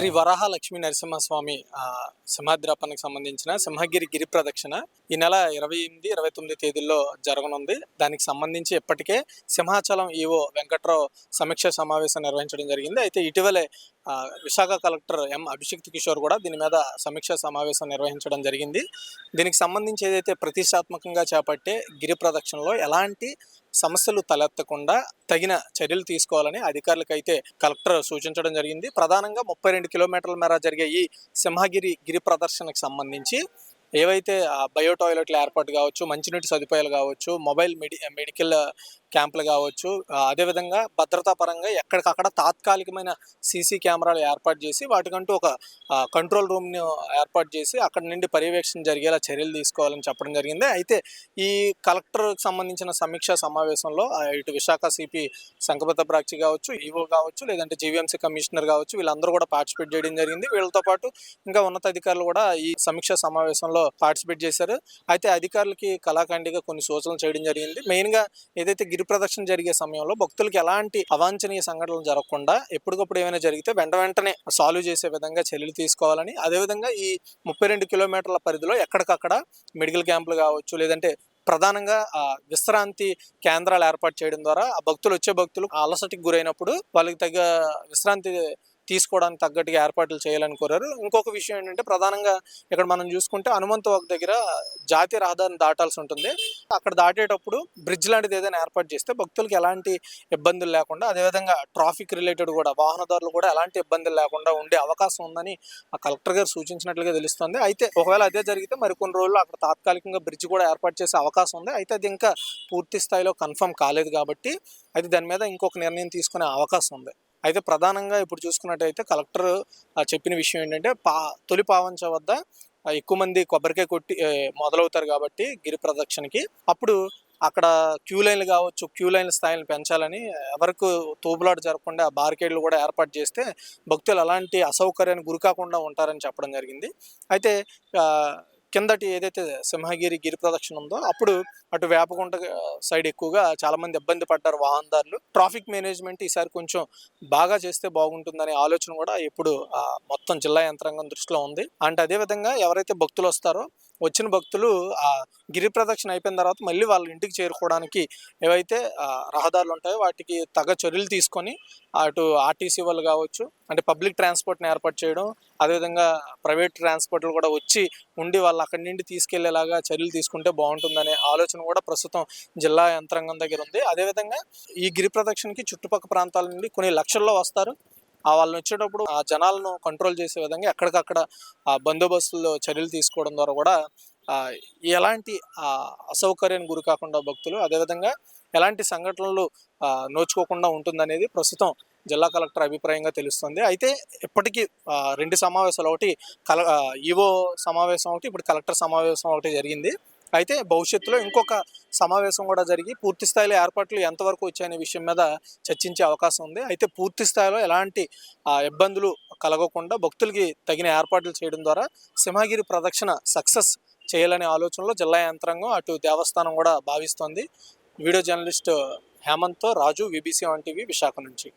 శ్రీ వరాహ లక్ష్మీ నరసింహస్వామి సింహాద్రాపనకు సంబంధించిన సింహగిరి గిరి ప్రదక్షిణ ఈ నెల 28, 29 తేదీల్లో జరగనుంది. దానికి సంబంధించి ఇప్పటికే సింహాచలం ఈవో వెంకట్రావు సమీక్ష సమావేశం నిర్వహించడం జరిగింది. అయితే ఇటీవలే విశాఖ కలెక్టర్ ఎం అభిషిక్త్ కిషోర్ కూడా దీని మీద సమీక్ష సమావేశం నిర్వహించడం జరిగింది. దీనికి సంబంధించి ఏదైతే ప్రతిష్టాత్మకంగా చేపట్టే గిరి ప్రదక్షిణలో ఎలాంటి సమస్యలు తలెత్తకుండా తగిన చర్యలు తీసుకోవాలని అధికారులకైతే కలెక్టర్ సూచించడం జరిగింది. ప్రధానంగా 32 కిలోమీటర్ల మేర జరిగే ఈ సింహగిరి గిరి ప్రదర్శనకు సంబంధించి ఏవైతే బయో టాయిలెట్ల ఏర్పాటు కావచ్చు, మంచినీటి సదుపాయాలు కావచ్చు, మొబైల్ మెడికల్ క్యాంపులు కావచ్చు, అదేవిధంగా భద్రతా పరంగా ఎక్కడికక్కడ తాత్కాలికమైన సీసీ కెమెరాలు ఏర్పాటు చేసి వాటికంటూ ఒక కంట్రోల్ రూమ్ని ఏర్పాటు చేసి అక్కడి నుండి పర్యవేక్షణ జరిగేలా చర్యలు తీసుకోవాలని చెప్పడం జరిగింది. అయితే ఈ కలెక్టర్కి సంబంధించిన సమీక్షా సమావేశంలో ఇటు విశాఖ సిపి సంకపత ప్రాక్షి కావచ్చు, ఈవో కావచ్చు, లేదంటే జీవీఎంసీ కమిషనర్ కావచ్చు, వీళ్ళందరూ కూడా పార్టిసిపేట్ చేయడం జరిగింది. వీళ్ళతో పాటు ఇంకా ఉన్నతాధికారులు కూడా ఈ సమీక్షా సమావేశంలో పార్టిసిపేట్ చేశారు. అయితే అధికారులకి కళాఖండిగా కొన్ని సూచనలు చేయడం జరిగింది. మెయిన్గా ఏదైతే గిరి ప్రదక్షిణ జరిగే సమయంలో భక్తులకి ఎలాంటి అవాంఛనీయ సంఘటనలు జరగకుండా ఎప్పటికప్పుడు ఏమైనా జరిగితే వెంటనే సాల్వ్ చేసే విధంగా చర్యలు తీసుకోవాలని, అదేవిధంగా ఈ 32 కిలోమీటర్ల పరిధిలో ఎక్కడికక్కడ మెడికల్ క్యాంపులు కావచ్చు, లేదంటే ప్రధానంగా విశ్రాంతి కేంద్రాలు ఏర్పాటు చేయడం ద్వారా వచ్చే భక్తులు అలసటకి గురైనప్పుడు వాళ్ళకి తగ్గ విశ్రాంతి తీసుకోవడానికి తగ్గట్టుగా ఏర్పాట్లు చేయాలని కోరారు. ఇంకొక విషయం ఏంటంటే ప్రధానంగా ఇక్కడ మనం చూసుకుంటే హనుమంతు వాగు దగ్గర జాతీయ రహదారిని దాటాల్సి ఉంటుంది. అక్కడ దాటేటప్పుడు బ్రిడ్జ్ లాంటిది ఏదైనా ఏర్పాటు చేస్తే భక్తులకు ఎలాంటి ఇబ్బందులు లేకుండా, అదేవిధంగా ట్రాఫిక్ రిలేటెడ్ కూడా వాహనదారులు కూడా ఎలాంటి ఇబ్బందులు లేకుండా ఉండే అవకాశం ఉందని ఆ కలెక్టర్ గారు సూచించినట్లుగా తెలుస్తుంది. అయితే ఒకవేళ అదే జరిగితే మరికొన్ని రోజులు అక్కడ తాత్కాలికంగా బ్రిడ్జ్ కూడా ఏర్పాటు చేసే అవకాశం ఉంది. అయితే అది ఇంకా పూర్తి స్థాయిలో కన్ఫర్మ్ కాలేదు కాబట్టి అయితే దాని మీద ఇంకొక నిర్ణయం తీసుకునే అవకాశం ఉంది. అయితే ప్రధానంగా ఇప్పుడు చూసుకున్నట్టయితే కలెక్టర్ చెప్పిన విషయం ఏంటంటే తొలి పావంచ వద్ద ఎక్కువ మంది కొబ్బరికాయ కొట్టి మొదలవుతారు కాబట్టి గిరి ప్రదక్షిణకి అప్పుడు అక్కడ క్యూ లైన్లు కావచ్చు, క్యూ లైన్ల స్థాయిని పెంచాలని, ఎవరికి తోపులాట జరగకుండా బారికేడ్లు కూడా ఏర్పాటు చేస్తే భక్తులు అలాంటి అసౌకర్యానికి గురికాకుండా ఉంటారని చెప్పడం జరిగింది. అయితే కిందటి ఏదైతే సింహగిరి గిరి ప్రదక్షిణ ఉందో అప్పుడు అటు వేపకుంట సైడ్ ఎక్కువగా చాలామంది ఇబ్బంది పడ్డారు వాహనదారులు. ట్రాఫిక్ మేనేజ్మెంట్ ఈసారి కొంచెం బాగా చేస్తే బాగుంటుందనే ఆలోచన కూడా ఇప్పుడు మొత్తం జిల్లా యంత్రాంగం దృష్టిలో ఉంది. అంటే అదేవిధంగా ఎవరైతే భక్తులు వస్తారో వచ్చిన భక్తులు గిరి ప్రదక్షిణ అయిపోయిన తర్వాత మళ్ళీ వాళ్ళ ఇంటికి చేరుకోవడానికి ఏవైతే రహదారులు ఉంటాయో వాటికి తగ్గ చర్యలు తీసుకొని అటు ఆర్టీసీ వాళ్ళు కావచ్చు, అంటే పబ్లిక్ ట్రాన్స్పోర్ట్ని ఏర్పాటు చేయడం, అదేవిధంగా ప్రైవేట్ ట్రాన్స్పోర్ట్లు కూడా వచ్చి ఉండి వాళ్ళు అక్కడి నుండి తీసుకెళ్లేలాగా చర్యలు తీసుకుంటే బాగుంటుందనే ఆలోచన కూడా ప్రస్తుతం జిల్లా యంత్రాంగం దగ్గర ఉంది. అదేవిధంగా ఈ గిరి ప్రదక్షిణకి చుట్టుపక్కల ప్రాంతాల నుండి కొన్ని లక్షల్లో వస్తారు. వాళ్ళని వచ్చేటప్పుడు ఆ జనాలను కంట్రోల్ చేసే విధంగా ఎక్కడికక్కడ బందోబస్తుల్లో చర్యలు తీసుకోవడం ద్వారా కూడా ఎలాంటి అసౌకర్యానికి గురి కాకుండా భక్తులు, అదేవిధంగా ఎలాంటి సంఘటనలు నోచుకోకుండా ఉంటుందనేది ప్రస్తుతం జిల్లా కలెక్టర్ అభిప్రాయంగా తెలుస్తుంది. అయితే ఇప్పటికీ 2 సమావేశాలు, ఒకటి ఈవో సమావేశం ఒకటి, ఇప్పుడు కలెక్టర్ సమావేశం ఒకటి జరిగింది. అయితే భవిష్యత్తులో ఇంకొక సమావేశం కూడా జరిగి పూర్తి స్థాయిలో ఏర్పాట్లు ఎంతవరకు వచ్చాయనే విషయం మీద చర్చించే అవకాశం ఉంది. అయితే పూర్తి స్థాయిలో ఎలాంటి ఇబ్బందులు కలగకుండా భక్తులకి తగిన ఏర్పాట్లు చేయడం ద్వారా సింహగిరి ప్రదక్షిణ సక్సెస్ చేయాలనే ఆలోచనలో జిల్లా యంత్రాంగం అటు దేవస్థానం కూడా భావిస్తోంది. వీడియో జర్నలిస్ట్ హేమంత్తో రాజు, విబిసి 1 టీవీ, విశాఖ నుంచి.